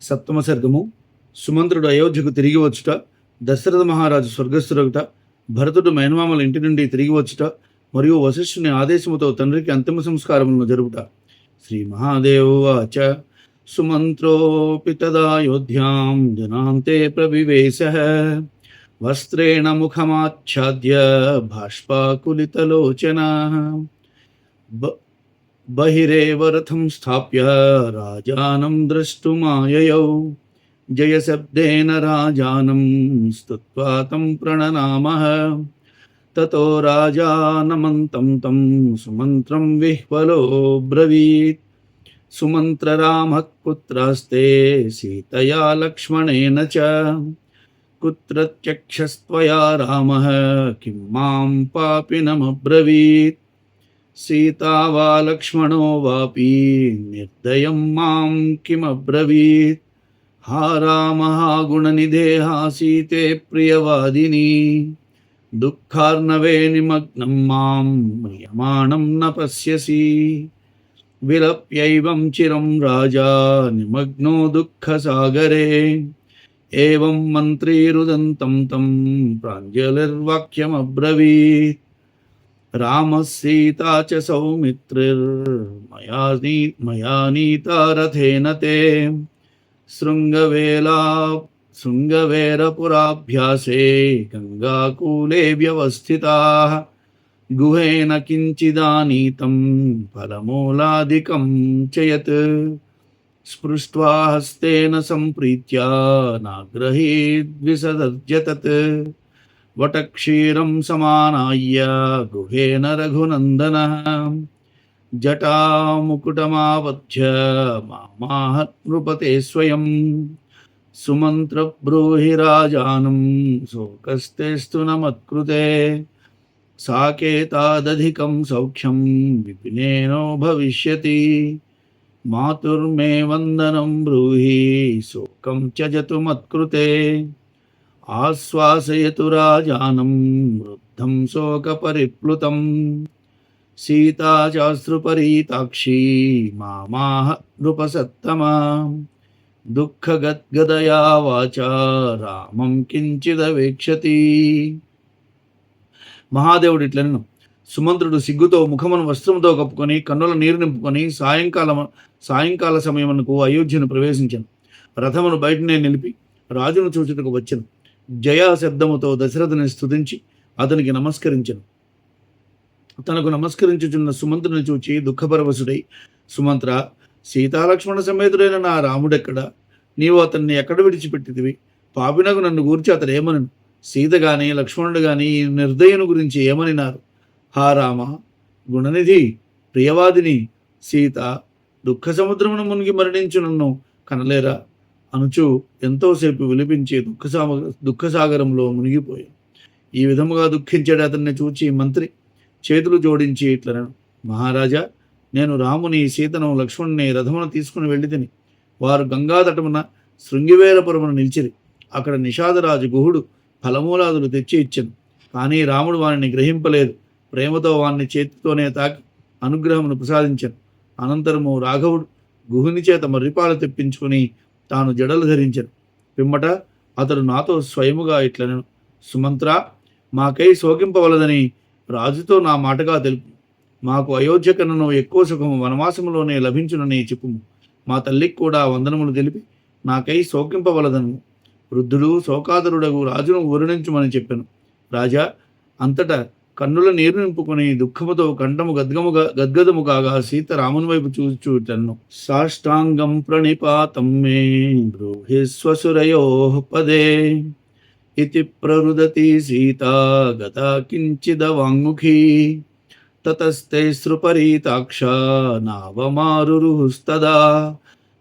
సప్తమ సర్గము. సుమంత్రుడు అయోధ్యకు తిరిగి వచ్చుట, దశరథ మహారాజు స్వర్గస్థురగుట, భరతుడు మేనమామల ఇంటి నుండి తిరిగి వచ్చుట, మరియు వశిష్ఠుని ఆదేశముతో తండ్రికి అంతిమ సంస్కారములను జరుపుట. శ్రీ మహాదేవాచ. సుమంత్రోపి తదాయోధ్యాం జనాంతే ప్రవివేశః వస్త్రేణ ముఖమాచ్ఛాద్య బాష్పాకులితలోచనః బహిరేవ రథం స్థాప్య రాజానం ద్రష్టుమాయయౌ జయశబ్దేన రాజానం స్తుత్వా తం ప్రణనామః తతో రాజానమంతం తం సుమంత్రం విహ్వలో బ్రవీత్. సుమంత్రరామః కుత్రాస్తే సీతయా లక్ష్మణేన చ కుత్ర త్యక్షస్త్వయా రామః కిం మాం పాపినమబ్రవీత్. సీతా వా లక్ష్మణో వాపి నిర్దయం మాం కిమబ్రవీత్. హా రామ హా గుణనిధే హా సీతే ప్రియవాదిని దుఃఖార్ణవే నిమగ్నం మాం మ్రియమాణం న పశ్యసి. విలప్యైవం చిరం రాజా నిమగ్నో దుఃఖసాగరే ఏవం మంత్రీరుదంతం తం ప్రాంజలిర్వాక్యమబ్రవీత్. రామः సీతా చ సౌమిత్రిర్మయా నీతా రథేన తే శృంగవేరపురాభ్యాసే గంగాకూలే వ్యవస్థితాః గుహేన కించిదానీతం ఫలమూలాదికం చయత్. స్పృష్ట్వా హస్తేన సంప్రీత్యా నాగ్రహీద్విసదర్జతత్ వటక్షీరం సమానాయ్య గుహేన రఘునందనః జటాముకుటమావధ్య మామాహ నృపతే స్వయం. సుమంత్ర బ్రూహి రాజానం శోకస్తేస్తు న మత్కృతే సాకేతాదధికం సౌఖ్యం విపినేనో భవిష్యతి. మాతుర్మే వందనం బ్రూహి శోకం త్యజతు మత్కృతే ఆశ్వాసయతు రాజానం వృద్ధం శోకపరిప్లుతం. సీతా చాశ్రుపరీతాక్షీ మామాహ నృపసత్తమా దుఃఖగద్గదయా వాచా రామం కించిదవేక్షతి. మహాదేవుడు ఇట్లనెను. సుమంత్రుడు సిగ్గుతో ముఖమును వస్త్రముతో కప్పుకొని కన్నుల నీరు నింపుకొని సాయంకాల సమయమునకు అయోధ్యను ప్రవేశించను. రథమును బయటనే నిలిపి రాజును చూచుటకు వచ్చెను. జయా శబ్దముతో దశరథుని స్తుతించి అతనికి నమస్కరించెను. తనకు నమస్కరించుచున్న సుమంత్రుని చూచి దుఃఖపరవశుడై, సుమంత్ర, సీతాలక్ష్మణ సమేతుడైన నా రాముడెక్కడ? నీవు అతన్ని ఎక్కడ విడిచిపెట్టితివి? పాపినకు నన్ను గూర్చి అతడు ఏమనను? సీత గాని లక్ష్మణుడు గాని ఈ నిర్దయుని గురించి ఏమనినారు? హా రామ, గుణనిధి, ప్రియవాదిని సీత దుఃఖ సముద్రమును మునిగి మరణించు నన్ను కనలేరా అనుచు ఎంతోసేపు విలిపించి దుఃఖసాగరంలో మునిగిపోయాను. ఈ విధముగా దుఃఖించాడు అతన్ని చూచి మంత్రి చేతులు జోడించి ఇట్లనను. మహారాజా, నేను రాముని సీతను లక్ష్మణుని రథమును తీసుకుని వెళ్ళి తిని వారు గంగాతటమున శృంగివేరపురమున నిలిచిరి. అక్కడ నిషాదరాజు గుహుడు ఫలమూలాదులు తెచ్చి ఇచ్చెను. కానీ రాముడు వారిని గ్రహింపలేదు. ప్రేమతో వారిని చేతితోనే తాకి అనుగ్రహమును ప్రసాదించెను. అనంతరము రాఘవుడు గుహుని చేత మర్రిపాలు తెప్పించుకుని తాను జడలు ధరించెను. పిమ్మట అతడు నాతో స్వయముగా ఇట్లనెను. సుమంత్ర, మాకై శోకింపవలదని రాజుతో నా మాటగా తెలుపు. మాకు అయోధ్య కన్నను ఎక్కువ సుఖము వనవాసములోనే లభించునని చెప్పుము. మా తల్లికి కూడా వందనములు తెలిపి నాకై శోకింపవలదను. వృద్ధుడు శోకాదురుడగు రాజును ఊరడించుమని చెప్పాను. రాజా అంతటా కన్నుల నీరు నింపుకొని దుఃఖముతో కంఠము గద్గదము కాగా సీత రాముని వైపు చూచుటన్ను. సాష్టాంగం ప్రణిపాతం మే బ్రూహి స్వసురయో పదే ఇతి ప్రరుదతి సీతా గతా కించిదవాంగ్ముఖీ. తతస్తే శ్రుపరీతాక్ష నావమారురుస్తదా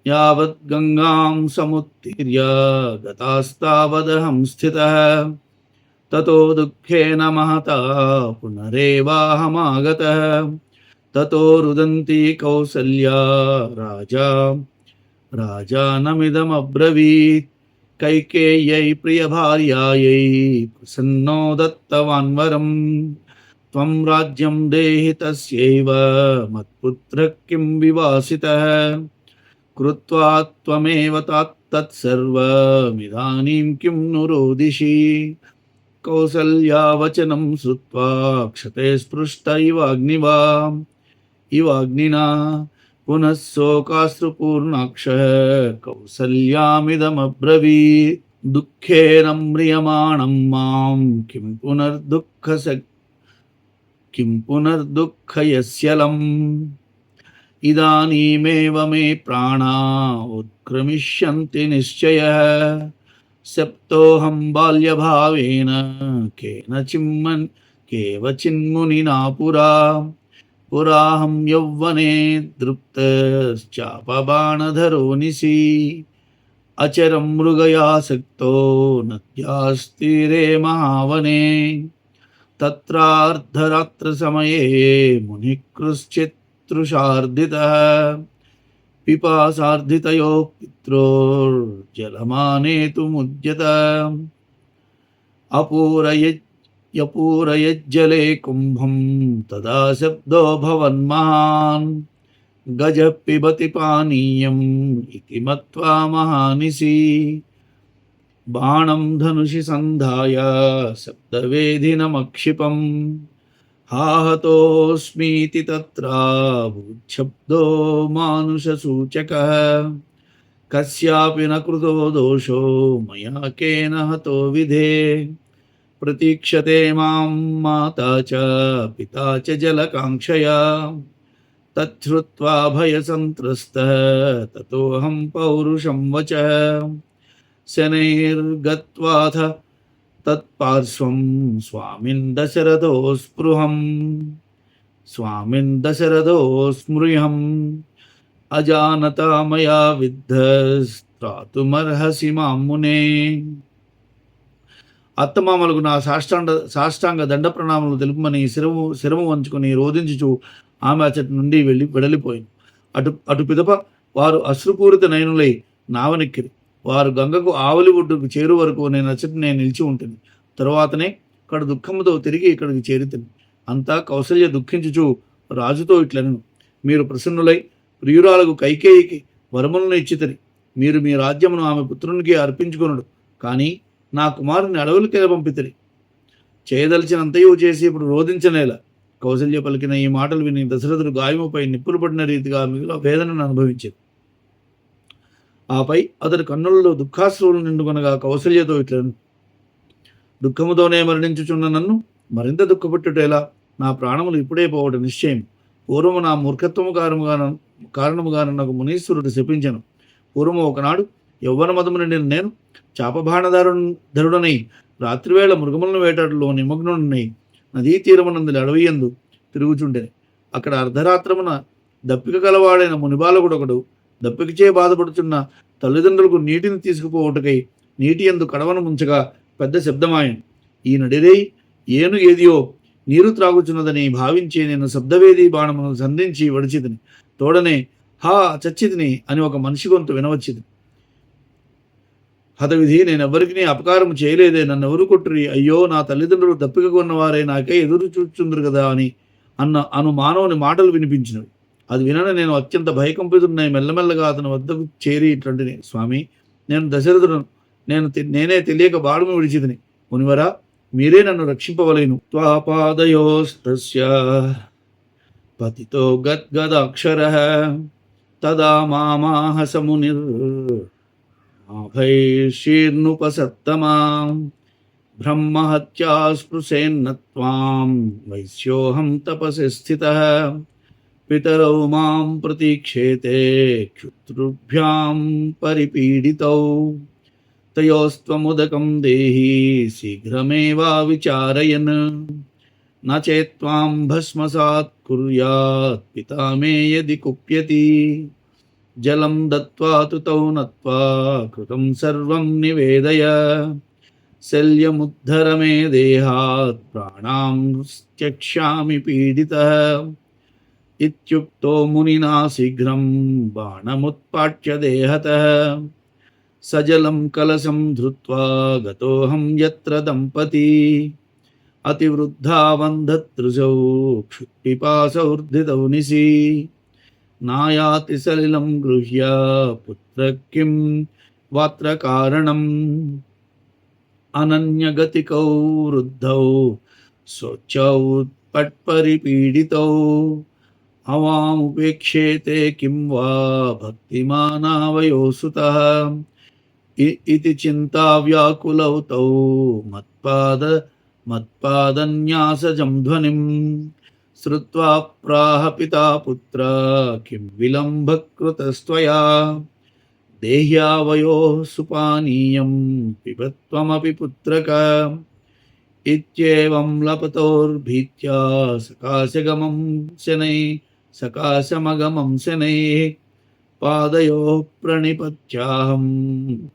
యావత్ గంగాం సముత్తీర్య గతాస్తావదహం స్థితః. తతో దుఃఖేన మహతా పునరేవాహమాగతః. తతో రుదంతి కౌసల్యా రాజానమిదమబ్రవీత్. కైకేయ్యై ప్రియభార్యాయై ప్రసన్నో దత్తవాన్వరం. త్వం రాజ్యం దేహి తస్యైవ మత్పుత్రః కిం వివాసితః. కృత్వా త్వమేవ తత్సర్వమిదానీం కిం ను రోదిషి. కౌసల్యావచనం శ్రుత్వా క్షతే స్పృష్ట ఇవాగ్నినా పునః శోకాశ్రుపూర్ణాక్షః కౌసల్యామిదమబ్రవీత్. దుఃఖేన మ్రియమాణం మాం కిం పునర్దుఃఖయస్యలం. ఇదానీమేవ మే ప్రాణా ఉత్క్రమిష్యంతి నిశ్చయః. సప్తోహం బాల్యభావేన కేవచిన్మునినా పురాహం యౌవనే దృప్తశ్చాపబాణధరో నిశి. అచరం మృగయాసక్తో నద్యాస్తీరే మహావనే. తత్రార్ధరాత్రసమయే మునిఃకృశ్చిత్తృషార్ధితः. పిపాసార్ధితయోః పిత్రోర్జలమానేతుముద్యత. అపూరయజ్జలే కుంభం తదా శబ్దో భవన్మహాన్. గజః పిబతి పానీయం ఇతి మత్వా మహానిశి. బాణం ధనుషి సంధాయ శబ్దవేధినమక్షిపం. హాహతోస్మీతి తత్రాభూశబ్దో మానుషసూచకः. కస్యాపి న కృతో దోషో మయా కేన హతో విధే. ప్రతీక్షతే మాం మాతా చ పితా చ జలకాంక్షయా. తచ్ఛ్రుత్వా భయసంత్రస్తః తతోహం పౌరుషం వచః. శనైర్గత్వాథ తత్పార్శ్వం స్వామిన్ దశరథో స్మృహం. అజానతా మయా విద్ధస్త్రాతుమర్హసి మాం మునే. అత్తమామలకు నా సాష్టాంగ దండ ప్రణామములు తెలుపమని శిరము వంచుకొని రోధించుచు ఆమె అచ్చటి నుండి వెడలిపోయింది. అటు పిదప వారు అశ్రుపూరిత నయనులై నావనెక్కిరి. వారు గంగకు ఆవలి ఒడ్డుకు చేరు వరకు నేను నిలిచి ఉంటుంది. తరువాతనే అక్కడ దుఃఖముతో తిరిగి ఇక్కడికి చేరితిని. అంతా కౌసల్య దుఃఖించుచు రాజుతో ఇట్లనెను. మీరు ప్రసన్నులై ప్రియురాలకు కైకేయికి వరములను ఇచ్చితిరి. మీరు మీ రాజ్యమును ఆమె పుత్రునికి అర్పించుకొనుడు. కానీ నా కుమారుని అడవులకి పంపితిరి. చేయదలిచినంతయు చేసి ఇప్పుడు రోధించనేలా. కౌసల్య పలికిన ఈ మాటలు విని దశరథుడు గాయముపై నిప్పులు పడిన రీతిగా మిగుల వేదనను అనుభవించారు. ఆపై అతడి కన్నులలో దుఃఖాశ్రువులు నిండుకొనగా కౌసల్యతో ఇట్లను. దుఃఖముతోనే మరణించుచున్న నన్ను మరింత దుఃఖపెట్టుటేలా. నా ప్రాణములు ఇప్పుడే పోవడం నిశ్చయం. పూర్వము నా మూర్ఖత్వము కారణముగా నాకు మునీశ్వరుడు శపించను. పూర్వము ఒకనాడు యౌవన మదము నిండిన నేను చాపబాణధరుడనై రాత్రివేళ మృగములను వేటాడులో నిమగ్నుడినై నదీ తీరమునందుల అడవియందు తిరుగుచుండెని. అక్కడ అర్ధరాత్రమున దప్పిక కలవాడైన మునిబాలకుడొకడు దప్పికచే బాధపడుచున్న తల్లిదండ్రులకు నీటిని తీసుకుపోవటకై నీటి యందు కడవను ముంచగా పెద్ద శబ్దమాయను. ఈ నడిరేయి ఏను ఏదియో నీరు త్రాగుచున్నదని భావించి నేను శబ్దవేది బాణమును సంధించి వడిచితిని. తోడనే హా చచ్చితిని అని ఒక మనిషి గొంతు వినవచ్చిది. హతవిధి, నేనెవ్వరికి అపకారం చేయలేదే, నన్నెవరు కొట్టురి. అయ్యో, నా తల్లిదండ్రులు దప్పిక కొన్నవారే నాకే ఎదురు చూచుందరు కదా అని అను మానవుని మాటలు వినిపించినవి. అది వినని నేను అత్యంత భయకంపితున్నాయి. మెల్లమెల్లగా అతని వద్దకు చేరి ఇట్లాంటిని. స్వామి, నేను దశరథుడు, నేనే తెలియక బాడును విడిచితిని. మునివరా, మీరే నన్ను రక్షింపవలేను. త్వాపాదయోస్తస్య పతితో గద్గదాక్షరః తదా మామాహ సమునిర్భైర్షీర్నుపసత్తమా బ్రహ్మహత్యా స్పృశేన్న త్వాం వైశ్యోహం తపసి స్థితః పితరౌ మాం ప్రతీక్షేతే క్షుత్రుభ్యాం పరిపీడితౌ తయోస్త్వముదకం దేహి శీఘ్రమేవా విచారయన్ న చేత్వాం భస్మసాత్ కుర్యాత్ పితా మే యది కుప్యతి జలం దత్వా తు తౌ నత్వా కృతం సర్వం నివేదయ శల్యముద్ధర మే దేహాత్ ప్రాణాం త్యక్ష్యామి పీడితః ఇత్యుక్తో మునినా శీఘ్రం బాణముత్పాట్య దేహతః సజలం కలశం ధృత్వా గతోహం యత్ర దంపతి అతివృద్ధావంధతృజౌ క్షుత్పిపాసౌర్ధితౌ నిశి నాయాతి సలిలం గృహ్య పుత్ర కిం వాత్ర కారణం అనన్యగతికౌ వృద్ధౌ శోచౌత్పట్పరిపీడితౌ అవాముపేక్షేతే కిం వా భక్తిమానావయోసుతః ఇతి చింతావ్యాకులౌ తౌ మత్పాదన్యాసజం ధ్వనిం శ్రుత్వా ప్రాహ పితా పుత్ర కిం విలంబకృతస్త్వయా దేహ్యావయో సుపానీయం పిబత్వమపి పుత్రక ఇత్యేవం లపతోర్భీత్యా సకాశమగమం శనైః పాదయోః ప్రణిపత్యాహం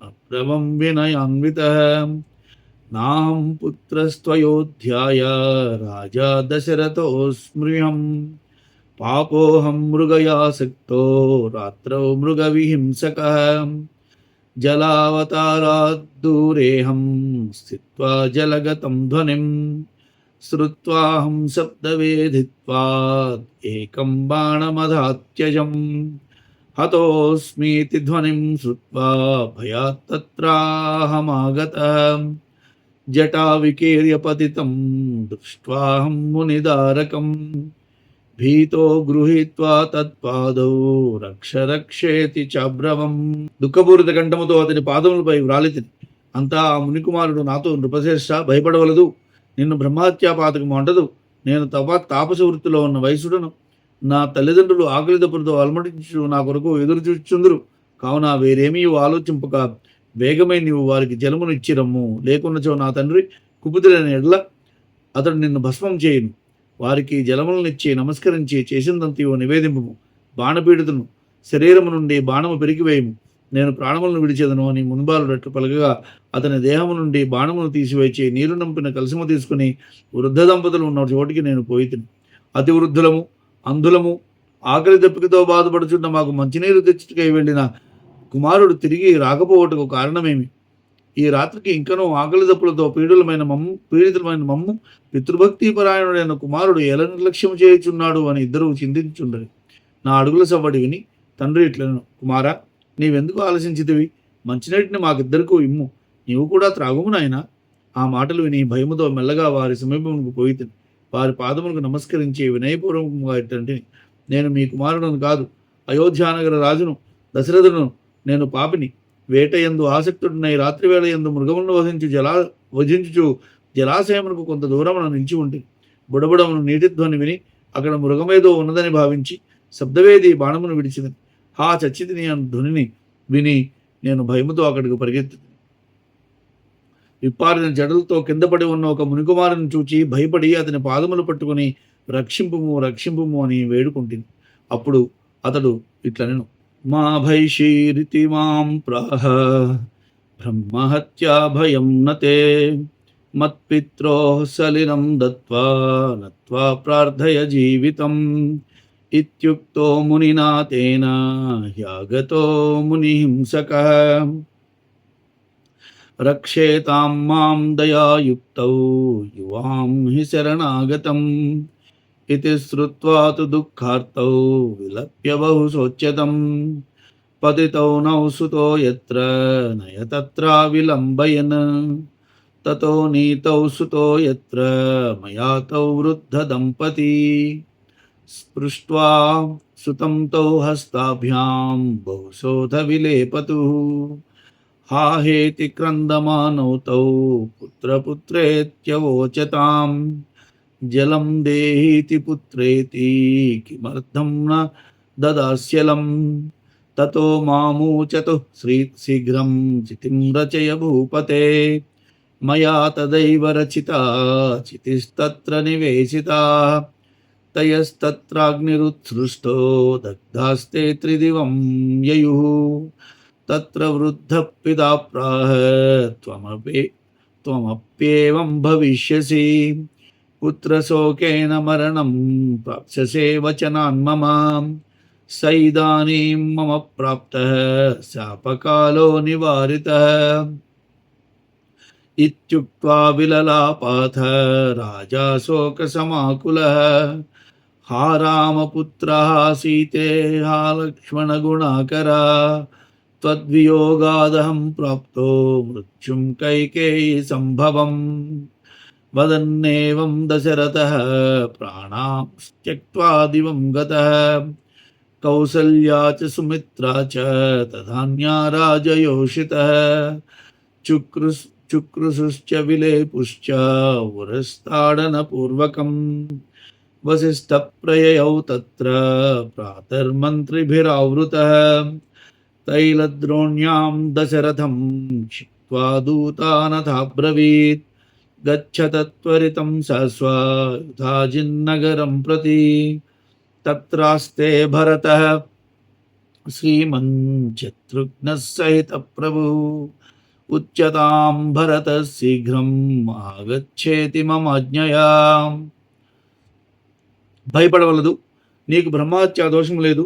అబ్రవం వినయాన్వితః నాహం పుత్రస్త్వయోధ్యాయ రాజా దశరథోస్మృహం పాపోహం మృగయాసక్తో రాత్రౌ మృగవిహింసకః జలావతారాద్ దూరేహం స్థిత్వా జలగతం ధ్వనిం శ్రుత్వాహం శబ్దవేధిత్వాద్ ఏకం బాణమధాత్యజం హతోస్మీతి ధ్వనిం శ్రుత్వా భయాత్ తత్రాహమాగతః జటావికీర్య పతితం దృష్ట్వాహం మునిదారకం భీతో గృహీత్వా తత్పాదౌ రక్షేతి చాబ్రవం. దుఃఖపూరిత కంఠముతో అతని పాదములపై వ్రాలితిని. అంతా ఆ మునికుమారుడు నాతో, నృపశ్రేష్ఠ భయపడవలదు, నిన్ను బ్రహ్మహత్యాపాతకము అంటదు. నేను తాపస వృత్తిలో ఉన్న వయసుడను. నా తల్లిదండ్రులు ఆకలి దప్పులతో అలమటించు నా కొరకు ఎదురు చూచుచుందురు. కావున వేరేమీ ఆలోచింపక వేగమై నీవు వారికి జలమును ఇచ్చిరమ్ము. లేకున్నచో నా తండ్రి కుపితులైన ఎడ్ల అతడు నిన్ను భస్మం చేయును. వారికి జలములనిచ్చి నమస్కరించి చేసిందంతయో నివేదింపము. బాణపీడితును శరీరము నుండి బాణము పెరిగివేయము. నేను ప్రాణములను విడిచేదను అని మున్బాలుడట్లు పలకగా అతని దేహము నుండి బాణమును తీసివేచి నీరు నంపిన కలసము తీసుకుని వృద్ధ దంపతులు ఉన్న చోటికి నేను పోయితిని. అతి వృద్ధులము, అంధులము, ఆకలి దప్పికతో బాధపడుచున్న మాకు మంచినీరు తెచ్చుటకై వెళ్ళిన కుమారుడు తిరిగి రాకపోవటకు కారణమేమి? ఈ రాత్రికి ఇంకనూ ఆకలి దప్పులతో పీడితులమైన మమ్ము పితృభక్తి పరాయణుడైన కుమారుడు ఎలా నిర్లక్ష్యం చేయుచున్నాడు అని ఇద్దరూ చింతించుండరు. నా అడుగుల సవ్వడి విని తండ్రి ఇట్లను, కుమారా, నీవెందుకు ఆలోచించితివి? మంచినీటిని మాకిద్దరికూ ఇమ్ము, నీవు కూడా త్రాగుము నాయనా. ఆ మాటలు విని భయముతో మెల్లగా వారి సమీపమునకు పోయితిని. వారి పాదములకు నమస్కరించి వినయపూర్వకంగా ఇట్టంటిని, నేను మీ కుమారుడును కాదు, అయోధ్యానగర రాజును దశరథును. నేను పాపిని, వేటయందు ఆసక్తుడినై రాత్రివేళ యందు మృగములను వధించుచు జలాశయమునకు కొంత దూరమున నిలిచి ఉంటి. బుడబుడమును నీటి ధ్వని విని అక్కడ మృగమేదో ఉన్నదని భావించి శబ్దవేది బాణమును విడిచింది. హా చచ్చితిని అన్న ధ్వనిని విని నేను భయముతో అక్కడికి పరిగెత్తి విప్పారిన జడలతో కింద పడి ఉన్న ఒక మునికుమారుని చూచి భయపడి అతని పాదములు పట్టుకుని రక్షింపుము రక్షింపుము అని వేడుకుంటుంది. అప్పుడు అతడు ఇట్లనెను, మా భైషీరితి మాం ప్రాహ బ్రహ్మహత్యా భయం నతే మత్పిత్రో సలిలం దత్వా నత్వా ప్రార్థయ జీవితం ఇత్యుక్తో మునినా తేన యాగతో మునిహింసకః రక్షేతాం మాం దయాయుక్తౌ యువాం హి శరణాగతం ఇతి శ్రుత్వా తు దుఃఖార్తౌ విలప్య బహు శోచ్యతం పతితౌ నౌ సుతో యత్ర నయ తత్రా విలంబయన్ తతో నీతౌ సుతో యత్ర మయా తౌ వృద్ధ దంపతి స్పృష్ట్వా సుతం తౌ హస్తాభ్యాం బహుశోధ విలేపతుః హాహేతి క్రందమానౌ తౌ పుత్రపుత్రేత్యవోచతాం జలం దేహీతి పుత్రేతి కిమర్థం న దదాస్యలం తతో మామూచతు శీఘ్రం చితిం రచయ భూపతే మయా తదైవ రచితా చితిస్తత్ర నివేశితా తయస్తత్రాగ్నిరుత్సృష్టో దగ్ధాస్తే త్రిదివం యయుః తత్ర వృద్ధ పితా ప్రాహ త్వమప్యేవం భవిష్యసి పుత్రశోకేన మరణం ప్రాప్స్యసే వచనాన్ మమ సైదానీం మమ ప్రాప్తః శాపకాలో నివారితః ఇత్యుక్త్వా విలలాపాథ రాజా శోకసమాకులః హా రామపుత్రః సీతే హా లక్ష్మణగుణాకరా त्वद्वियोगादहं प्राप्तो मृत्युं कैकेयी सम्भवम् वदन्नेवं दशरथः प्राणां त्यक्त्वा दिवं गतः कौसल्या च सुमित्रा च तथान्या राजयोषितः चुक्रुषुश्च विलेपुश्च उरस्ताडनपूर्वकम् वसिष्ठप्रययौ तत्र प्रातर्मन्त्रिभिरावृतः तैलद्रोण्यां दशरथं क्षिप्त्वा दूतानथाब्रवीत् गच्छ तत्त्वरितं सस्वयुधाजिन्नगरं प्रति तत्रास्ते भरतः श्रीमन् शत्रुघ्नः सहितः प्रभुः उच्यतां भरतः शीघ्रम् आगच्छेति మమాజ్ఞయా. భయపడవలదు, నీకు బ్రహ్మహత్యా దోషం లేదు,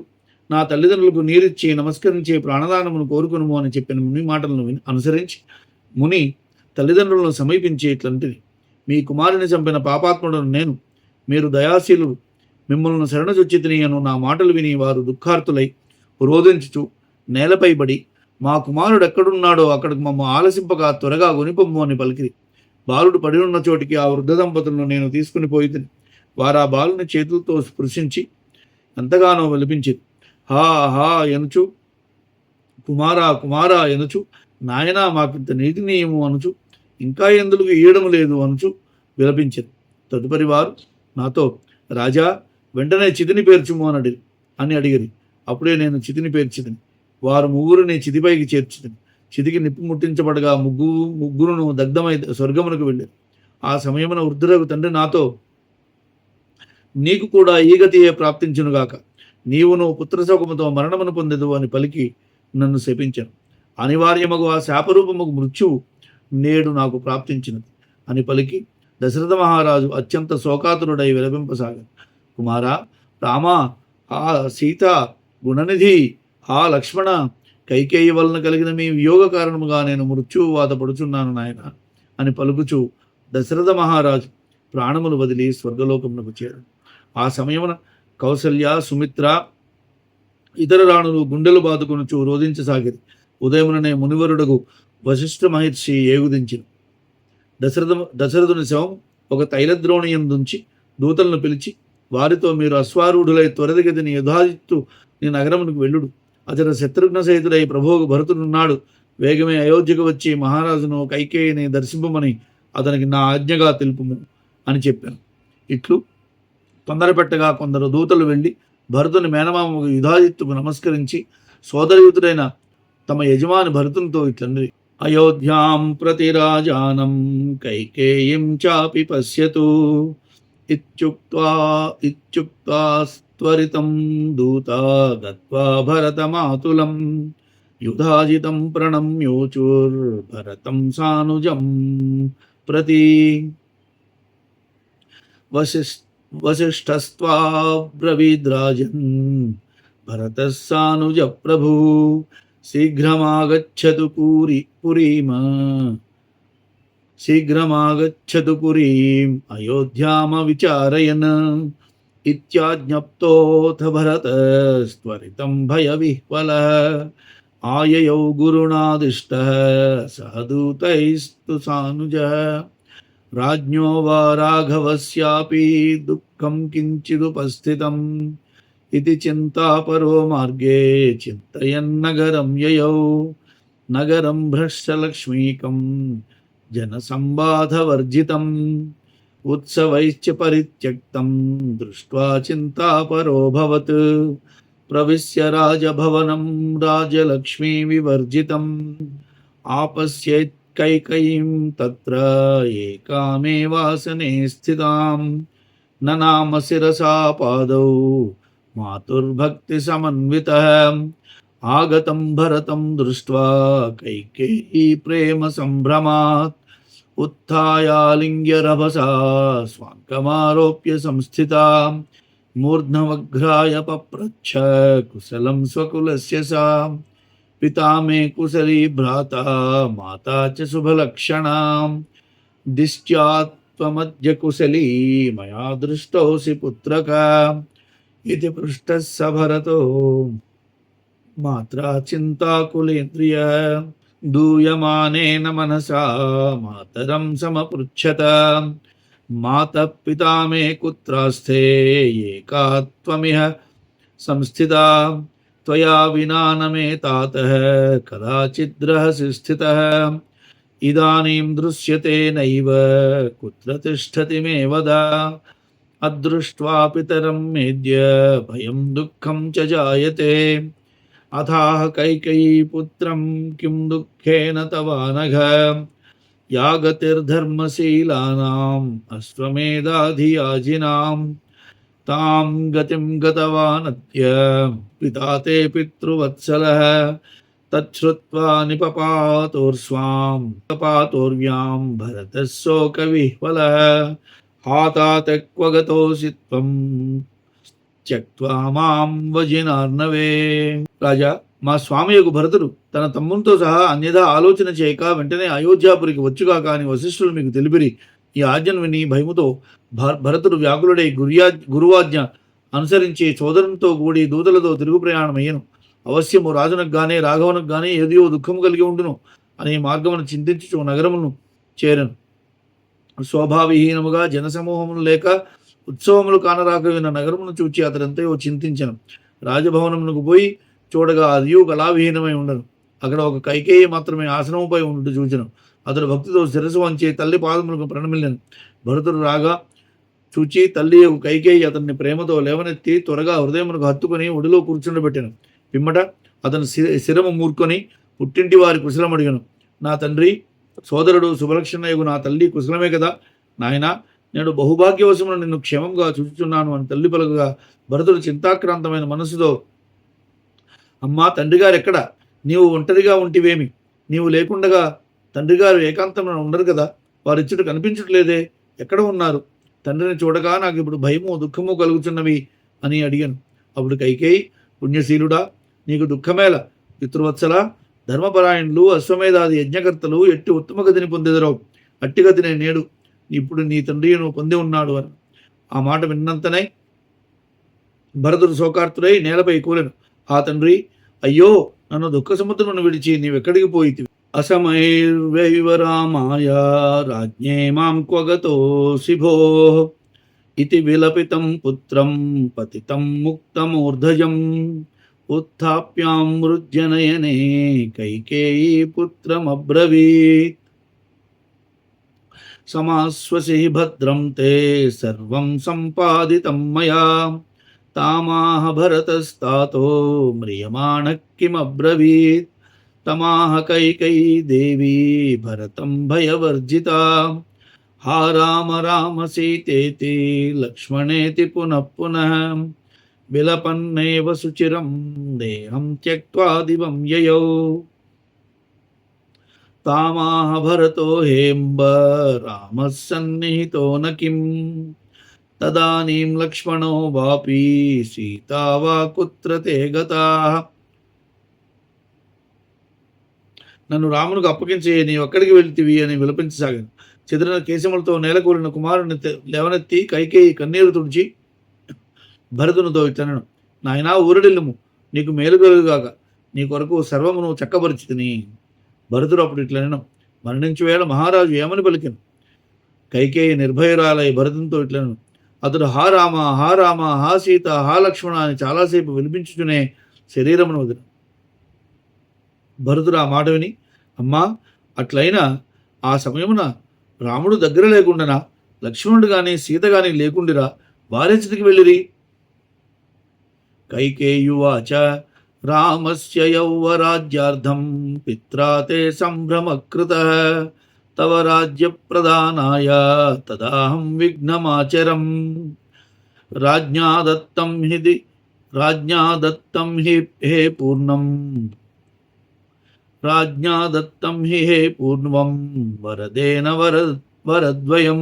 నా తల్లిదండ్రులకు నీరిచ్చి నమస్కరించి ప్రాణదానమును కోరుకునుము అని చెప్పిన ముని మాటలను అనుసరించి ముని తల్లిదండ్రులను సమీపించి ఇట్లంటిది, మీ కుమారుని చంపిన పాపాత్ముడను నేను, మీరు దయాశీలుడు, మిమ్మల్ని శరణజొచ్చితిని అను నా మాటలు విని వారు దుఃఖార్తులై రోదించుచు నేలపై పడి, మా కుమారుడు ఎక్కడున్నాడో అక్కడికి మమ్మ ఆలసింపగా త్వరగా కొనిపొమ్ము అని పలికిరి. బాలుడు పడి ఉన్న చోటికి ఆ వృద్ధ దంపతులను నేను తీసుకుని పోయితిని. వారు ఆ బాలుని చేతులతో స్పృశించి ఎంతగానో విలపించింది. హా హా ఎనుచు, కుమారా కుమారా ఎనుచు, నాయనా మాకింత నీతినీయము అనుచు, ఇంకా ఎందుకు ఈయడము లేదు అనుచు విలపించింది. తదుపరి వారు నాతో, రాజా వెంటనే చితిని పేర్చుము అని అడిగిరి. అప్పుడే నేను చితిని పేర్చితిని. వారు ముగ్గురిని చితిపైకి చేర్చితిని. చితికి నిప్పు ముట్టించబడగా ముగ్గురును దగ్ధమై స్వర్గమునకు వెళ్ళారు. ఆ సమయమున వృద్ధులకు తండ్రి నాతో, నీకు కూడా ఈ గతియే ప్రాప్తించునుగాక, నీవును పుత్రశోకముతో మరణమును పొందెదు అని పలికి నన్ను శపించాను. అనివార్యమగు ఆ శాపరూపముకు మృత్యువు నేడు నాకు ప్రాప్తించినది అని పలికి దశరథ మహారాజు అత్యంత శోకాతురుడై విలపింపసాగారు. కుమారా, రామా, ఆ సీత, గుణనిధి, ఆ లక్ష్మణ, కైకేయి వలన కలిగిన మీ వియోగ కారణముగా నేను మృత్యువు బాధపడుచున్నాను నాయన అని పలుకుచు దశరథ మహారాజు ప్రాణములు వదిలి స్వర్గలోకమునకు చేరాడు. ఆ సమయమున కౌసల్య, సుమిత్ర, ఇతర రాణులు గుండెలు బాదుకొనుచు రోధించసాగిరి. ఉదయముననే మునివరుడగు వశిష్ఠ మహర్షి ఏగుదించిన దశరథుని శవం ఒక తైలద్రోణియందుంచి దూతలను పిలిచి వారితో, మీరు అశ్వారూఢులై త్వరదిగతిని యథాజిత్తు నీ నగరమునకు వెళ్ళుడు. అతడు శత్రుఘ్న సహితుడై ప్రభువుకు భరతుడున్నాడు. వేగమే అయోధ్యకు వచ్చి మహారాజును కైకేయిని దర్శింపమని అతనికి నా ఆజ్ఞగా తెలుపుము అని చెప్పాను. ఇట్లు తొందరపెట్టగా కొందరు దూతలు వెళ్ళి భరతుని మేనమామకు యుధాజిత్తుకు నమస్కరించి సోదరయుతుడైన తమ యజమాని భరతునితో ఇట్లన్నది, అయోధ్యాం ప్రతి రాజానం కైకేయిం చాపి పశ్యతు ఇత్యుక్త్వా త్వరితం దూతా గత్వా భరతమాతులం యుధాజితం ప్రణమ్యోచుర్భరతం సానుజం ప్రతి వశిష్ఠస్త్వాబ్రవీద్రాజన్ భరతః సానుజ ప్రభు శీఘ్రమాగచ్చతు పురీం అయోధ్యామవిచారయన్ ఇత్యాజ్ఞప్తోథ భరతస్త్వరితం భయవిహ్వలః ఆయయౌ గురుణాదిష్టః సహదూతైస్తు సానుజः రాజ్ఞో వా రాఘవస్యాపి దుఃఖం కించిదుపస్థితం ఇది చింతాపరో మార్గే చింతయన్నగరం యయౌ నగరం భ్రష్టలక్ష్మీకం జనసంబాధవర్జితం ఉత్సవైశ్చ పరిత్యక్తం దృష్ట్వా చింతాపరోభవత్ ప్రవిశ్య రాజభవనం రాజలక్ష్మీ వివర్జితం ఆపశ్యేత్ కైకయీం తత్ర ఏకామేవాసనే స్థితాం ననామ శిరసా పాదౌ మాతుర్భక్తి సమన్వితః ఆగతం భరతం దృష్ట్వా కైకేయీ ప్రేమ సంభ్రమాత్ ఉత్థాయాలింగ్య రభసా స్వాంకమారోప్య సంస్థితా మూర్ధ్నవఘ్రాయ పప్రచ్ఛ కుశలం స్వకులస్య సా పితా మే కుశలీ భ్రాతా మాతా చ శుభలక్షణా దిష్ట్యాత్వమద్య కుశలీ మయా దృష్టోసి పుత్రక ఇది పృష్టః స భరతో మాత్రా చింతాకులేంద్రియ దూయమానేన మనసా మాతరం సమపృచ్ఛత మాతః పితా మే కుత్రాస్థే ఏకా త్వమిహ సంస్థితా త్వయా వినా న మే తాతః కదాచిద్రహసి స్థితః ఇదానీం దృశ్యతే నైవ కుత్ర తిష్టతి మే వద అదృష్ట్వా పితరం మేద్య భయం దుఃఖం చ జాయతే అథాహ కైకేయీ పుత్రం కిం దుఃఖేన తవానఘ యాగతిర్ధర్మశీలానాం అశ్వమేధాధియాజినాం తాం గతిం గతవానద్య పితా తే పితృవత్సలః తచ్ఛ్రుత్వా నిపపాతోర్స్వాం పాతోర్వ్యాం భరతः శోకవిహ్వలः హాతాత క్వ గతోసి త్వం త్యక్త్వా మాం వజినార్ణవే. రాజా, మా స్వామి యొక్క భరతుడు తన తమ్మునితో సహా అన్యథా ఆలోచన చేయక వెంటనే అయోధ్యాపురికి వచ్చుగాక అని వశిష్ఠులు మీకు తెలిపిరి. ఈ ఆజ్ఞను విని భయముతో భరతుడు వ్యాకులుడై గురువాజ్ఞ అనుసరించి సోదరునితో కూడి దూతలతో తిరుగు ప్రయాణమయ్యను. అవశ్యము రాజునకు గానే రాఘవనకు గానే ఏదియో దుఃఖము కలిగి ఉండును అనే మార్గమును చింతించుచు నగరమును చేరను. శోభావిహీనముగా జనసమూహములు లేక ఉత్సవములు కానరాక విన్న నగరమును చూచి అతడంతయో చింతించను. రాజభవనమునకు పోయి చూడగా అదియు కళావిహీనమై ఉండను. అక్కడ ఒక కైకేయి మాత్రమే ఆసనముపై ఉండు చూచెను. అతడు భక్తితో శిరస్సు వంచి తల్లి పాదములకు ప్రణమిల్లెను. భరతుడు రాగా చూచి తల్లి కైకేయి అతన్ని ప్రేమతో లేవనెత్తి త్వరగా హృదయమునకు హత్తుకొని ఒడిలో కూర్చుండబెట్టాను. పిమ్మట అతను శిరము మూర్కొని పుట్టింటి వారి కుశలం అడిగను. నా తండ్రి సోదరుడు శుభలక్షణయగు నా తల్లి కుశలమే కదా నాయనా, నేను బహుభాగ్యవశమును నిన్ను క్షేమంగా చూచుచున్నాను అని తల్లి పలుకగా భరతుడు చింతాక్రాంతమైన మనస్సుతో, అమ్మా, తండ్రి గారు ఎక్కడ? నీవు ఒంటరిగా ఉంటివేమి? నీవు లేకుండగా తండ్రి గారు ఏకాంతంలో ఉండరు కదా, వారిచ్చుట కనిపించట్లేదే, ఎక్కడ ఉన్నారు? తండ్రిని చూడగా నాకు ఇప్పుడు భయము దుఃఖము కలుగుచున్నవి అని అడిగాను. అప్పుడు కైకేయి, పుణ్యశీలుడా, నీకు దుఃఖమేల? పితృవత్సల, ధర్మపరాయణులు అశ్వమేధాది యజ్ఞకర్తలు ఎట్టి ఉత్తమ గతిని పొందెదరో అట్టి గతిని నేడు ఇప్పుడు నీ తండ్రిను పొంది ఉన్నాడు అని. ఆ మాట విన్నంతనే భరతుడు శోకార్తుడై నేలపై కూలెను. ఆ తండ్రి, అయ్యో, నన్ను దుఃఖ సముద్రమును విడిచి నీవెక్కడికి పోయితివి? అసమైర్వైవ రామాయ రాజ్ఞే మాం క్వగతోసి భోః ఇతి విలపితం పుత్రం పతితం ముక్తమూర్ధజం ఉత్థాప్యాం మృజ్యనయనే కైకేయీ పుత్రమబ్రవీత్. సమాస్వసి భద్రం తే సర్వం సంపాదితం మయా తామాహ భరతస్తాతో మ్రియమాణః కిమబ్రవీత్. తమాహ కైకేయీ దేవీ భరతం భయవర్జితా హా రామ రామ సీతేతి లక్ష్మణేతి పునః పునః విలపన్నేవ సుచిరం దేహం త్యక్త్వా దివం యయౌ. తామాహ భరతో హేంబ రామః సన్నిహితో న కిం తదానీం లక్ష్మణో వాపి సీతా వా కుత్ర తే గతాః. నన్ను రామునికి అప్పగించే నీవెక్కడికి వెళ్తివి అని విలపించసాగాను. చెదిరిన కేశములతో నేలకూలిన కుమారుని లేవనెత్తి కైకేయి కన్నీరు తుడిచి భరతునితో ఇట్లనెను, నాయనా, ఊరడిల్లుము, నీకు మేలు కలుగుగాక, నీ కొరకు సర్వమును చక్కబరిచితిని. భరతుడు అప్పుడు ఇట్లనెను, మరణించు వేళ మహారాజు ఏమని పలికెను? కైకేయి నిర్భయురాలై భరతునితో ఇట్లనెను. అతడు హా రామ, హా రామ, హా సీత, హా లక్ష్మణ అని చాలాసేపు వినిపించుచునే శరీరమును వదిలి. భరతుడు ఆ మాట విని, అమ్మా, అట్లయినా ఆ సమయమున రాముడు దగ్గర లేకుండానా? లక్ష్మణుడు గాని సీత గాని లేకుండిరా? వారెచ్చటికి వెళ్ళిరి? కైకేయువాచ రామస్య యౌవరాజ్యార్థం పిత్రా తే సంభ్రమకృతః తవ రాజ్య ప్రదానాయ తదాహం విఘ్నమాచరం. రాజ్ఞా దత్తం హి హే పూర్ణం వరదేన వరద్వయం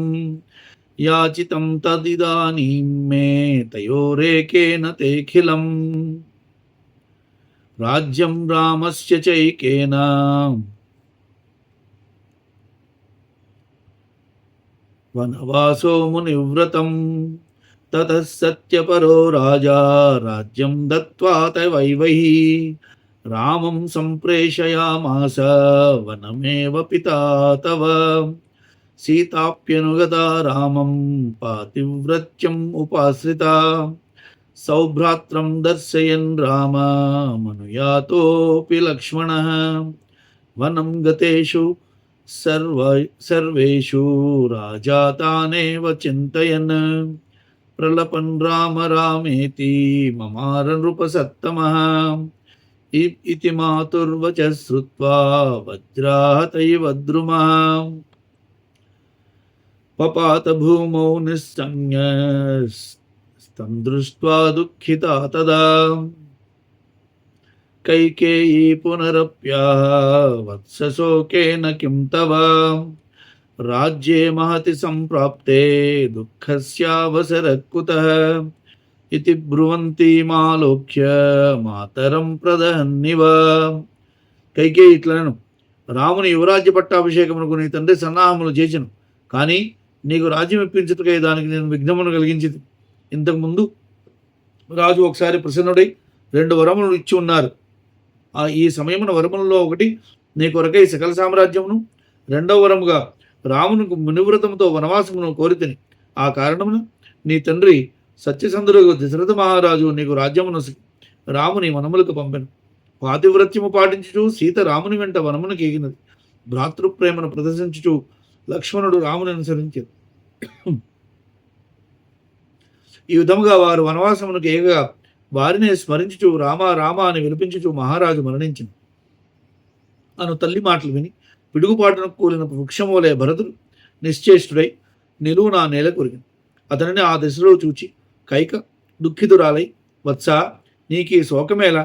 యాచితం తదిదానీం మే తయోరేకేన తేఖిలం. రాజ్యం రామస్య చైకేన వనవాసో మునివ్రతం తతః సత్యపరో రాజా రాజ్యం దత్వా తవైవహి రామం సంప్రేషయామాస వనమేవ పితా తవ సీతాప్యనుగతా రామం పాతివ్రత్యం ఉపాశ్రిత సౌభ్రాత్రం దర్శయన్ రామమనుయాతోపి లక్ష్మణః వనం గతేషు సర్వేషు రాజా తానేవ చింతయన్ ప్రలపన్ రామ రామేతి మమార నృపసత్తమః ఇతి మాతుర్వచ శ్రుత్వా వజ్రాహతైవ ద్రుమః పపాత భూమౌ నిస్సంజ్ఞ తం దృష్ట్వా దుఃఖితా తదా కైకేయీ పునరప్యాహ వత్సశోకేన కిం తవ రాజ్యే మహతి సంప్రాప్తే దుఃఖస్యావసరః కుతః ఇతి బ్రువంతి మాలోక్య మాతరం ప్రదహన్నివ. కైకేయి ఇట్లనెను, రాముని యువరాజ్య పట్టాభిషేకమునకు నీ తండ్రి సన్నాహములు చేచెను, కానీ నీకు రాజ్యం ఇప్పించుటకై దానికి నేను విఘ్నమును కలిగించింది. ఇంతకుముందు రాజు ఒకసారి ప్రసన్నుడై 2 వరములు ఇచ్చి ఉన్నారు. ఈ సమయమున వరములలో ఒకటి నీ కొరకై సకల సామ్రాజ్యమును, 2వ వరముగా రామునికి మునివ్రతముతో వనవాసమును కోరితిని. ఆ కారణమున నీ తండ్రి సత్యసంధుడు దశరథ మహారాజు నీకు రాజ్యమును రాముని వనములకు పంపెను. పాతివ్రత్యము పాటించుచు సీత రాముని వెంట వనమునకు ఎగినది. భ్రాతృప్రేమను ప్రదర్శించుచు లక్ష్మణుడు రాముని అనుసరించారు. ఈ విధముగా వారు వనవాసమునకు ఏగగా వారినే స్మరించుచు రామ రామ అని వినిపించుచు మహారాజు మరణించింది అను తల్లి మాటలు విని పిడుగుపాటునకు కూలిన వృక్షమోలే భరతుడు నిశ్చేష్టుడై నిలువునా నేల కొరిగింది. అతనిని ఆ దశలో చూచి కైక దుఃఖితురాలై, వత్స, నీకీ శోకమేలా?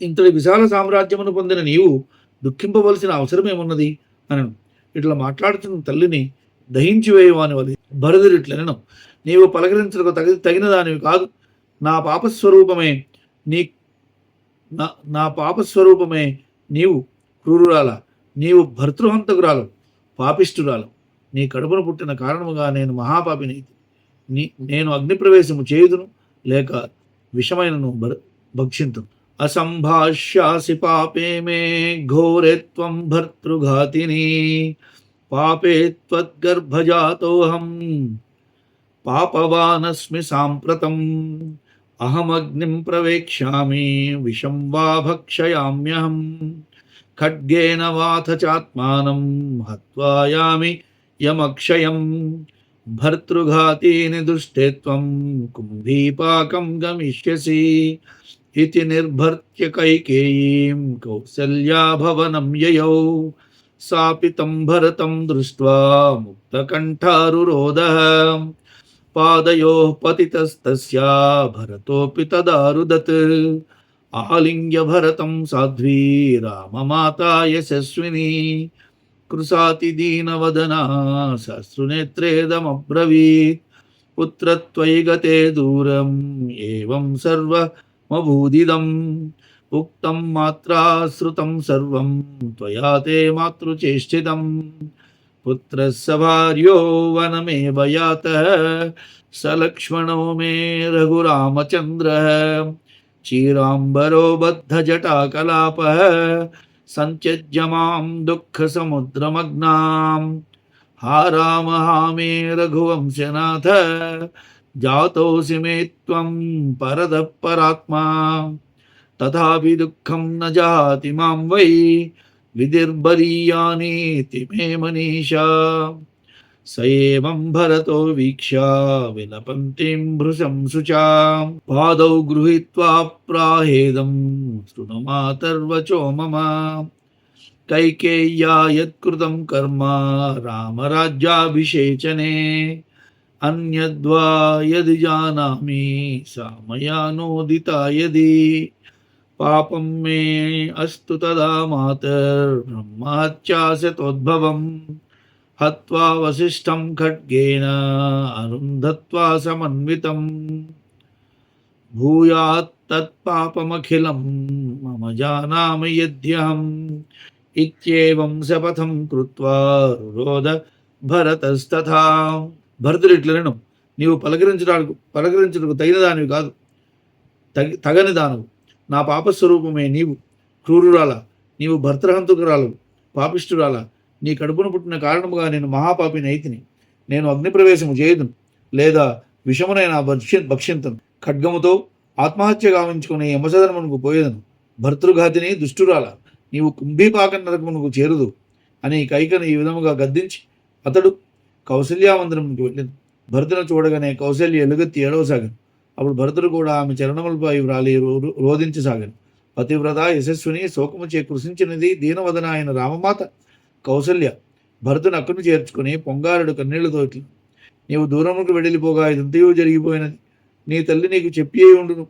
ఇంతటి విశాల సామ్రాజ్యమును పొందిన నీవు దుఃఖింపవలసిన అవసరమేమున్నది అనను. ఇట్లా మాట్లాడుతున్న తల్లిని దహించివేయవాని వలె భరతుడిట్లనెను, నీవు పలకరించడానికి తగిన దానివి కాదు. నా పాపస్వరూపమే నీవు క్రూరురాల, నీవు భర్తృహంతకురాలు, పాపిష్ఠురాలు. నీ కడుపును పుట్టిన కారణముగా నేను మహాపాపిని. నేను అగ్నిప్రవేశము చేయుదును, లేక విషమైనను భక్షింతును. అసంభాష్యాసి పాపే మే ఘోరే త్వం భర్తృఘాతిని పాపే త్వద్గర్భజాతోహం పాపవానస్మి సాంప్రతం అహమగ్నిం ప్రవేక్ష్యామి విషం వా భక్షయామ్యహం ఖడ్గేన వాథ చాత్మానం హత్వాయామి యమక్షయం భర్తృఘాతీని దుష్టే త్వం కుంభీపాకం గమిష్యసి ఇతి నిర్భర్త్య కైకేయీం కౌసల్యా భవనం యయౌ సాపి తం భరతం దృష్ట్వా ముక్తకంఠారురోధః పాదయోః పతితస్తస్యా భరతోపి తదారుదత్ ఆలింగ్య భరతం సాధ్వీ రామమాతా యశస్విని కృసాతి దీనవదనా సశ్రునేత్రేదమబ్రవీత్ పుత్రత్వయి గతే దూరం ఏవం సర్వమభూదిదం ఉక్తం మాత్రా శ్రుతం సర్వం త్వయా తే మాతృచేష్టితం పుత్రస్య భార్యో వనమేవ యాతః స లక్ష్మణో మే రఘురామచంద్రః చీరాంబరో బద్ధజటాకలాపః సంత్యజ్య మాం దుఃఖసముద్రమగ్నాం హా రామ హా మే రఘువంశనాథ జాతోసి మే త్వం పరదః పరాత్మా తథాపి దుఃఖం న జాతి మాం వై విదిర్బరీయానీతి మే మనీషా స ఏవం భరతో వీక్ష్య విలపంతిం భృశం శుచాం పాదౌ గృహీత్వా ప్రాహేదం శృణు మాతర్వచో మమ కైకేయ్యా యత్కృతం కర్మ రామరాజ్యాభిషేచనే అన్యద్వా యది జానామి సా మయా నోదితా యది పాపం మే అస్తు తదా మాతర్బ్రహ్మహత్యాశతోద్భవం హత్వా వసిష్ఠం ఖడ్గేన అరుంధత్వా సమన్వితం భూయాత్ తత్పాపమఖిలం మమ జానామి యద్యహం ఇత్యేవం శపథం కృత్వా రురోధ భరతస్తథా. భరతుడు ఇట్లనెను, నీవు పలకరించడానికి తగిన దానివి కాదు, తగని దానవు. నా పాపస్వరూపమే నీవు. క్రూరురాల, నీవు భర్తృహంతకురాలు, పాపిష్ఠురాల, నీ కడుపును పుట్టిన కారణముగా నేను మహాపాపిని అయితిని. నేను అగ్నిప్రవేశము చేయుదును, లేదా విషమునైనా భక్షింతును. ఖడ్గముతో ఆత్మహత్య గావించుకుని యమసదనమునకు పోయేదను. భర్తృఘాతిని, దుష్టురాల, నీవు కుంభీపాక నరకమునకు చేరుదు అని కైకను ఈ విధముగా గద్దించి అతడు కౌసల్యామందిరమునికి వెళ్ళింది. భరతును చూడగానే కౌసల్య ఎలుగెత్తి ఏడవసాగాను. అప్పుడు భరతుడు కూడా ఆమె చరణములపై వ్రాలి రోధించసాగాను. పతివ్రత యశస్విని శోకముచే కృషించినది దీనవదన అయిన రామమాత కౌసల్య భరతుని అక్కను చేర్చుకుని పొంగారుడు కన్నీళ్లతో ఇట్లు, నీవు దూరముకు వెడలిపోగా ఇదంతయో జరిగిపోయినది. నీ తల్లి నీకు చెప్పియే ఉండును.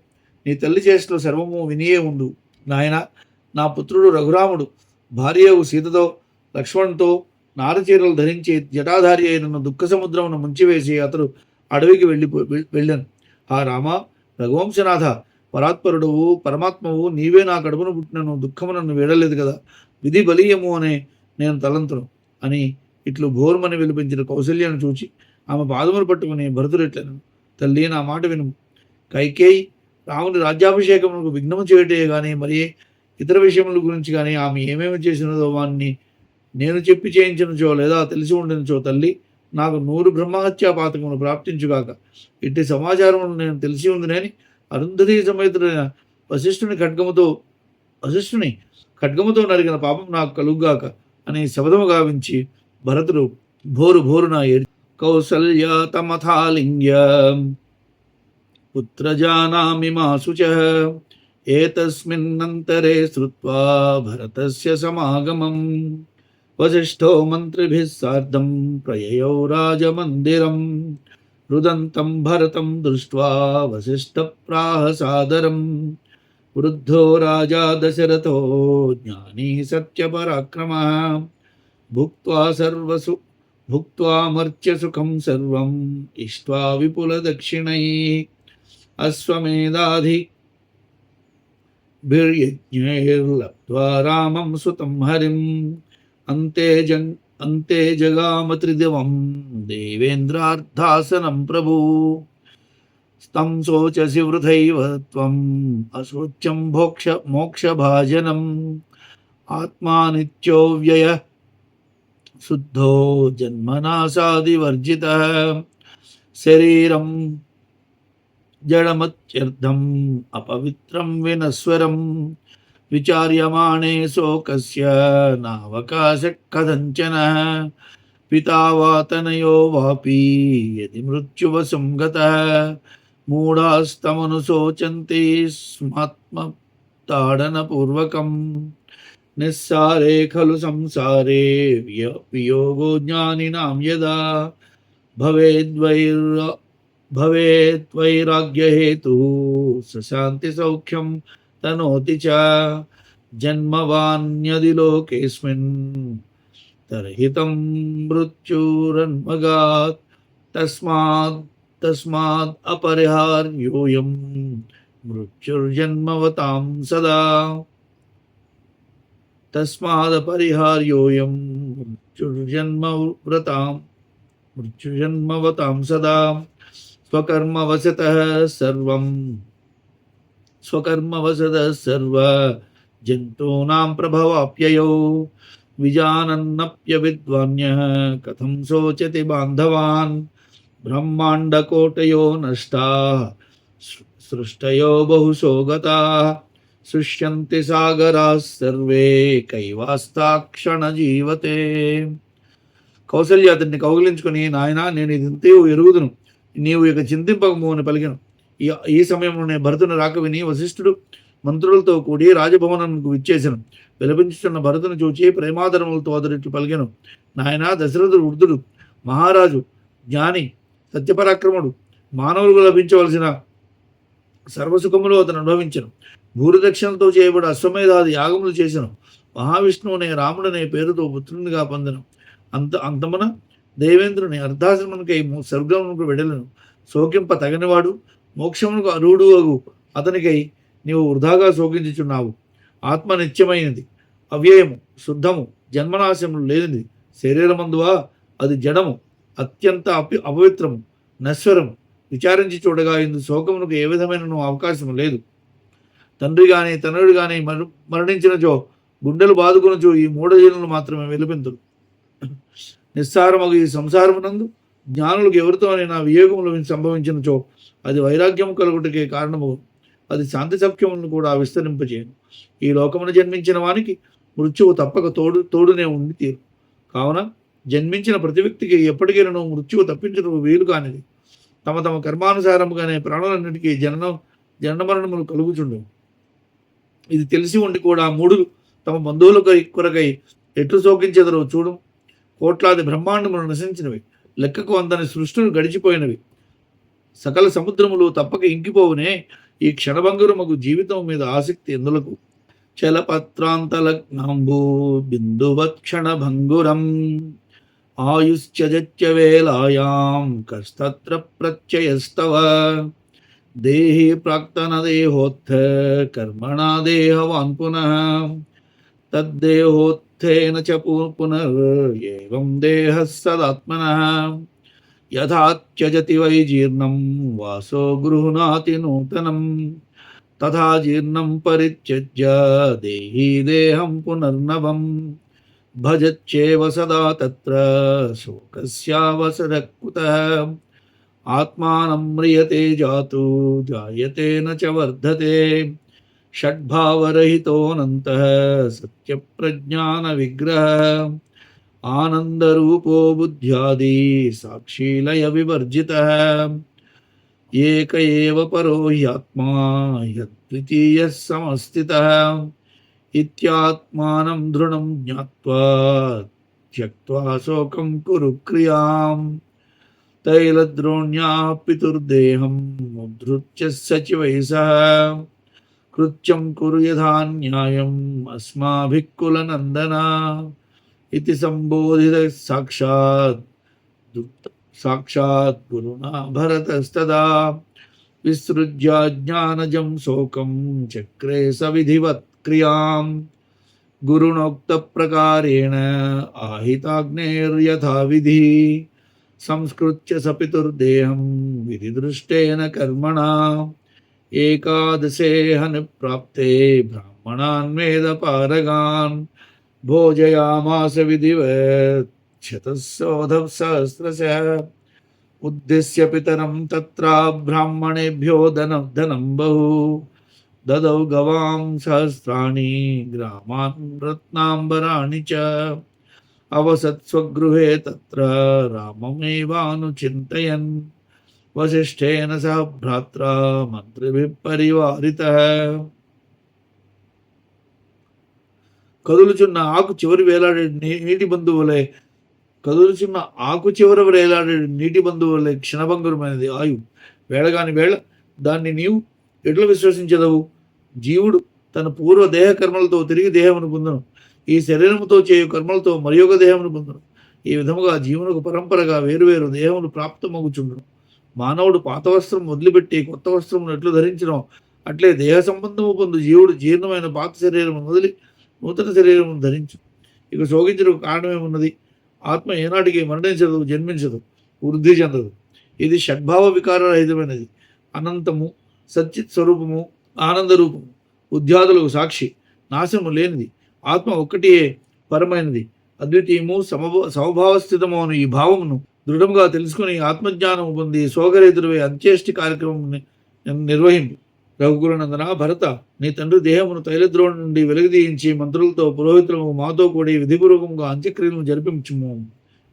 నీ తల్లి చేష్టలో సర్వము వినియే ఉండు. నాయన, నా పుత్రుడు రఘురాముడు భార్యవు సీతతో లక్ష్మణుతో నారచీరలు ధరించి జటాధారి అయిన దుఃఖ సముద్రమును ముంచివేసి అతడు అడవికి వెళ్ళాను. ఆ రామ, రఘువంశనాథ, పరాత్పరుడువు, పరమాత్మవు, నీవే నా కడుపును పుట్టినను దుఃఖము నన్ను వీడలేదు కదా, విధి బలీయము అనే నేను తలంతును అని ఇట్లు భోర్మని విలిపించిన కౌసల్యను చూచి ఆమె పాదములు పట్టుకుని భరతుడు ఇట్లను, తల్లి నా మాట వినుము. కైకేయి రాముని రాజ్యాభిషేకమునకు విఘ్నము చేయటే కానీ మరి ఇతర విషయముల గురించి కానీ ఆమె ఏమేమి చేసినదో వాన్ని నేను చెప్పి చేయించినచో లేదా తెలిసి ఉండినచో తల్లి నాకు 100 బ్రహ్మహత్యా పాతకమును ప్రాప్తించుగాక. ఇట్టి సమాచారమును నేను తెలిసి ఉందినని అరుంధతి సమేతుడైన వశిష్ఠుని ఖడ్గముతో నరిగిన పాపం నాకు కలుగుగాక అని శబదము గావించి భరతుడు భోరున ఏడి కౌసల్య తమథాలింగ్య పుత్రజానామి మాసుచః ఏతస్మిన్నంతరే శ్రుత్వా భరతస్య సమాగమం వశిష్ఠో మంత్రిభిः సార్ధం ప్రయయౌ రాజమందిరం రుదంతం భరతం దృష్ట్వా వశిష్ఠ ప్రాహ సాదరం వృద్ధో రాజా దశరథో జ్ఞానీ సత్యపరాక్రమः భుక్త్వామర్చ్య సుఖం సర్వం ఇష్ట్వా విపులదక్షిణైః అశ్వమేధాధి బిర్యజ్ఞైర్లబ్ధ్వా రామం సుతం హరిం అంతే జగామ త్రిదివం దేవేంద్రార్థాసనం ప్రభు తం శోచసి వృథైవ త్వం అశోచ్యం మోక్షభాజనం ఆత్మానిత్యోవ్యయ శుద్ధో జన్మనాశాదివర్జితః శరీరం జడమత్యర్థం అపవిత్రం వినస్వరం విచార్యమాణే శోకస్య నావకాశ కథంచన పితా వాతనయో వాపి యది మృత్యువశం గతః మూఢాస్తమను శోచంతి స్మాత్మతాడనపూర్వకం నిస్సారే ఖలు సంసారే వియోగో జ్ఞానినాం యదా భవేద్వైరాగ్యహేతు సశాంతి సౌఖ్యం తనోతి చ జన్మవాన్యది లోకేస్మిన్ తర్హితం మృత్యురన్మగాత్ తస్మాద్ అపరిహార్యోయం మృత్యుర్జన్మవతాం సదా మృత్యుర్జన్మవతాం సదా స్వకర్మవశతః సర్వ జంతూనాం ప్రభవాప్యయో విజానన్నప్యవిద్వాన్యః కథం శోచతి బాంధవాన్ బ్రహ్మాండకోటయో నష్టాః సృష్టయో బహుశో గతాః శుష్యంతి సాగరాः సర్వే కైవాస్తాక్షణ జీవతే. కౌసల్య అతన్ని కౌగిలించుకొని, నాయనా, నేను ఇదంతయు ఎరుగుదును, నీవు ఇక చింతింపకము అని పలికెను. ఈ సమయంలోనే భరతుని రాక విని వశిష్ఠుడు మంత్రులతో కూడి రాజభవనంకు విచ్చేసెను. విలపించుచున్న భరతుని చూచి ప్రేమాదరములతో అతడిట్లు పలికెను, నాయనా, దశరథుడు వృద్ధుడు, మహారాజు, జ్ఞాని, సత్యపరాక్రముడు, మానవులకు లభించవలసిన సర్వసుఖములు అతను అనుభవించను. భూరిదక్షిణతో చేయబడి అశ్వమేధాది యాగములు చేసెను. మహావిష్ణువునే రాముడనే పేరుతో పుత్రునిగా పొందెను. అంతమున దేవేంద్రుని అర్ధాశ్రమునికై స్వర్గమునకు వెడలను. శోకింప తగనివాడు, మోక్షమునకు అర్హుడు అగు అతనికై నీవు వృధాగా శోకించుచున్నావు. ఆత్మ నిత్యమైనది, అవ్యయము, శుద్ధము, జన్మనాశములు లేనిది. శరీరమందువా అది జడము, అత్యంత అపవిత్రము, నశ్వరము. విచారించి చూడగా ఇందు శోకమునకు ఏ విధమైన అవకాశము లేదు. తండ్రి గాని తనయుడు గాని మరణించినచో గుండెలు బాదుకొనచో ఈ మూఢజనులు మాత్రమే వెలుపెంతురు. నిస్సారమగు ఈ సంసారమునందు జ్ఞానులకు ఎవరితో అని నా వియోగములు సంభవించినచో అది వైరాగ్యము కలుగుటకే కారణము. అది శాంతి సౌఖ్యములను కూడా విస్తరింపచేయను. ఈ లోకమును జన్మించిన వానికి మృత్యువు తప్పక తోడునే ఉండి తీరు. కావున జన్మించిన ప్రతి వ్యక్తికి ఎప్పటికైనా మృత్యువు తప్పించడం వీలు కానిది. తమ తమ కర్మానుసారముగానే ప్రాణులన్నిటికీ జనన మరణములు కలుగుచుండవు. ఇది తెలిసి ఉండి కూడా మూడులు తమ బంధువుల కొరకై ఎట్లు శోకించెదరో చూడు. కోట్లాది బ్రహ్మాండములు నశించినవి, లెక్కకు అందని సృష్టులు గడిచిపోయినవి, సకల సముద్రములు తప్పక ఇంకిపోవునే. ఈ క్షణభంగురమగు జీవితం మీద ఆసక్తి ఎందులకు? చలపత్రాంతలగ్నాంబూ బిందువత్ క్షణభంగురం ఆయుశ్చజత్య వేళాయాం కస్తత్ర ప్రత్యయస్తవ దేహి ప్రాక్తన దేహోత్థ కర్మణా దేహవాన్ పునః తద్దేహోత్థేన చ పునర్యేవం దేహ సదాత్మనః యథా త్యజతి వై జీర్ణం వాసో గృహ్ణాతి నూతనం తథా జీర్ణం పరిత్యజ్య దేహీ దేహం పునర్నవం భజచ్చేవ సదా తత్ర శోకస్యావసరః కుతః ఆత్మానం మ్రియతే జాతు జాయతే న చ వర్ధతే షడ్భావరహితోऽనంతః సత్యప్రజ్ఞాన విగ్రహ ఆనందరూపో బుద్ధ్యాది సాక్షీలయ వివర్జితః ఏక ఏవ పరో హ్యాత్మా యద్వితీయః సమస్థితః ఇత్యాత్మానం దృఢం జ్ఞాత్వా త్యక్త్వా శోకం కురు క్రియాం తైలద్రోణ్యా పితుర్దేహం ఉద్ధృత్య సచివైః సహ కృత్యం కురు యథా న్యాయం అస్మాభిః కులనందన ఇతి సంబోధిత సాక్షాత్ గురునా భరతస్తదా విసృజ్య జ్ఞానజం శోకం చక్రే సవిధివత్ క్రియాం గురుణోక్త ప్రకారేణ ఆహితాగ్నేర్యథా విధి సంస్కృత్య సపితుర్దేహం విధిదృష్టేన కర్మణా ఏకాదశే హని ప్రాప్తే బ్రాహ్మణాన్ వేద పారగాన్ భోజయామాస విధివత్ శతశోధః సహస్రశః ఉద్దిశ్య పితరం తత్ర బ్రాహ్మణేభ్యో ధనం బహు దదౌ గవాం సహస్రాణి గ్రామాన్ రత్నాంబరాణి చ అవసత్ స్వగృహే తత్ర రామమేవానుచింతయన్ వశిష్ఠేన సహ భ్రాత్రా మంత్రిభిః పరివారితః. కదులుచున్న ఆకు చివరి వేలాడే నీటి బంధువులే కదులుచున్న ఆకు చివర వేలాడే నీటి బంధువులే క్షణభంగురమైనది ఆయు. వేళగాని వేళ దాన్ని నీవు ఎట్లా విశ్వసించదవు? జీవుడు తన పూర్వ దేహ కర్మలతో తిరిగి దేహమును పొందను. ఈ శరీరముతో చేయు కర్మలతో మరి ఒక దేహమును పొందను. ఈ విధముగా జీవునకు పరంపరగా వేరువేరు దేహములు ప్రాప్తమగుచుండును. మానవుడు పాత వస్త్రం వదిలిపెట్టి కొత్త వస్త్రమును ఎట్లు ధరించడం అట్లే దేహ సంబంధము పొందు జీవుడు జీర్ణమైన పాత శరీరము వదిలి నూతన శరీరమును ధరించు. ఇక శోకించడానికి కారణమేమున్నది? ఆత్మ ఏనాటికి మరణించదు, జన్మించదు, వృద్ధి చెందదు. ఇది షడ్భావ వికారరహితమైనది, అనంతము, సచ్చిత్ స్వరూపము, ఆనందరూపము, బుద్ధ్యాదులకు సాక్షి, నాశనము లేనిది. ఆత్మ ఒక్కటియే పరమైనది, అద్వితీయము, సమభావస్థితము అను ఈ భావమును దృఢంగా తెలుసుకుని ఆత్మజ్ఞానము పొంది శోకరహితుడివై అంత్యేష్టి కార్యక్రమం నిర్వహింపు. రఘుకులనందన భరత, నీ తండ్రి దేహమును తైలద్రోణి నుండి వెలుగుదీయించి మంత్రులతో పురోహితులకు మాతో కూడి విధిపూర్వకంగా అంత్యక్రియలను జరిపించుము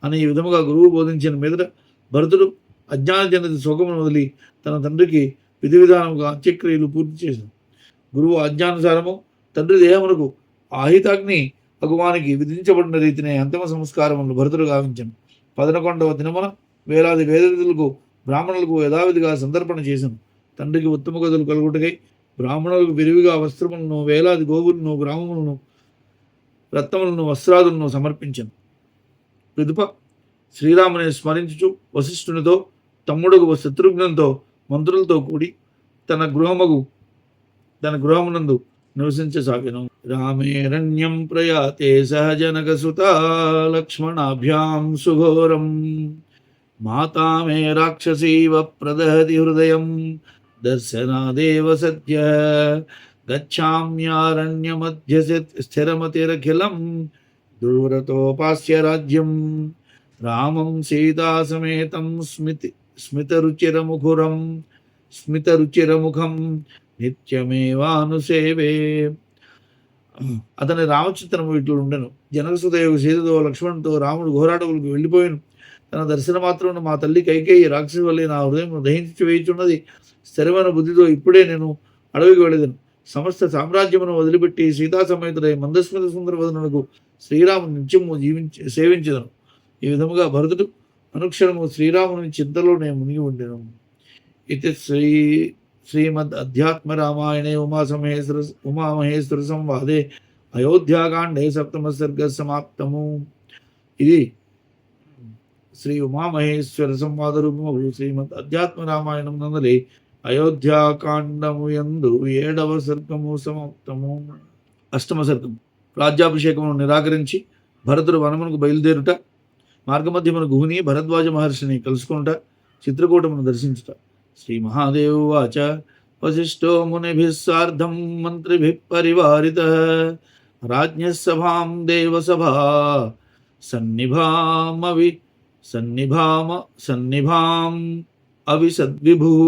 అని ఈ విధముగా గురువు బోధించిన మీదట భరతుడు అజ్ఞానజనిత శోకమును వదిలి తన తండ్రికి విధి విధానముగా అంత్యక్రియలు పూర్తి చేశాడు. గురువు ఆజ్ఞానుసారము తండ్రి దేహమునకు ఆహితాగ్ని భగవానికి విధించబడిన రీతినే అంతిమ సంస్కారములను భరతుడు గావించను. 11వ దినమున వేలాది వేదవిధులకు బ్రాహ్మణులకు యథావిధిగా సందర్పణ చేశాను. తండ్రికి ఉత్తమ గదులు కలుగుటకై బ్రాహ్మణులకు విరివిగా వస్త్రములను, వేలాది గోవులను, గ్రామములను, రత్నములను, వస్త్రాదులను సమర్పించను. పిదుప శ్రీరాముని స్మరించుచు వశిష్ఠునితో తమ్ముడుకు శత్రుఘ్నంతో మంత్రులతో కూడి తన గృహమునందు నివసించసాగెను. రామేరణ్యం ప్రయాతే సహజనక సుత లక్ష్మణాభ్యాం సుఘోరం మాతా మే రాక్షసీవ ప్రదహతి హృదయం దర్శనాదేవ సద్య గచ్ఛామ్యారణ్యమధ్య స్థిరమతిరఖిలం దూరతోపాస్య రాజ్యం రామం సీతాసమేతం స్మితరుచిరముఖం నిత్యమేవానుసేవే. అతని రామచిత్రము ఇట్లు ఉండెను. జనకసుదేవుడు సీతతో లక్ష్మణుతో రాముడు ఘోరాటవులకు వెళ్ళిపోయాను. తన దర్శన మాత్రం మా తల్లి కైకేయి రాక్షసు వల్లే నా హృదయం దహించి వేయుచున్నది. స్థిరమైన బుద్ధితో ఇప్పుడే నేను అడవికి వెళ్ళేదను. సమస్త సామ్రాజ్యమును వదిలిపెట్టి సీతా సమేతుడై మందస్మిత సుందర వదనులకు శ్రీరాముని నిత్యము సేవించదను. ఈ విధముగా భరతుడు అనుక్షణము శ్రీరాముని చింతలోనే మునిగి ఉండెను. ఇది శ్రీమద్ అధ్యాత్మ రామాయణే ఉమామహేశ్వర సంవాదే అయోధ్యాకాండే సప్తమ సర్గ సమాప్తము. ఇది శ్రీ ఉమామహేశ్వర సంవాద రూపము శ్రీమద్ అధ్యాత్మ రామాయణం నందలి అయోధ్యాకాండము యందు 7వ సర్గము సమాప్తము. 8వ సర్గము. రాజ్యాభిషేకమును నిరాకరించి భరతుడు వనమునకు బయలుదేరుట, మార్గమధ్యమున గుహుని భరద్వాజ మహర్షిని కలుసుకునుట, చిత్రకూటమును దర్శించుట. శ్రీ మహాదేవ వాచ వశిష్ఠో మునిభిః సార్ధం మంత్రిభిః పరివారితః రాజ్ఞః సభాం దేవసభా సన్నిభాం అవిసద్విభుః.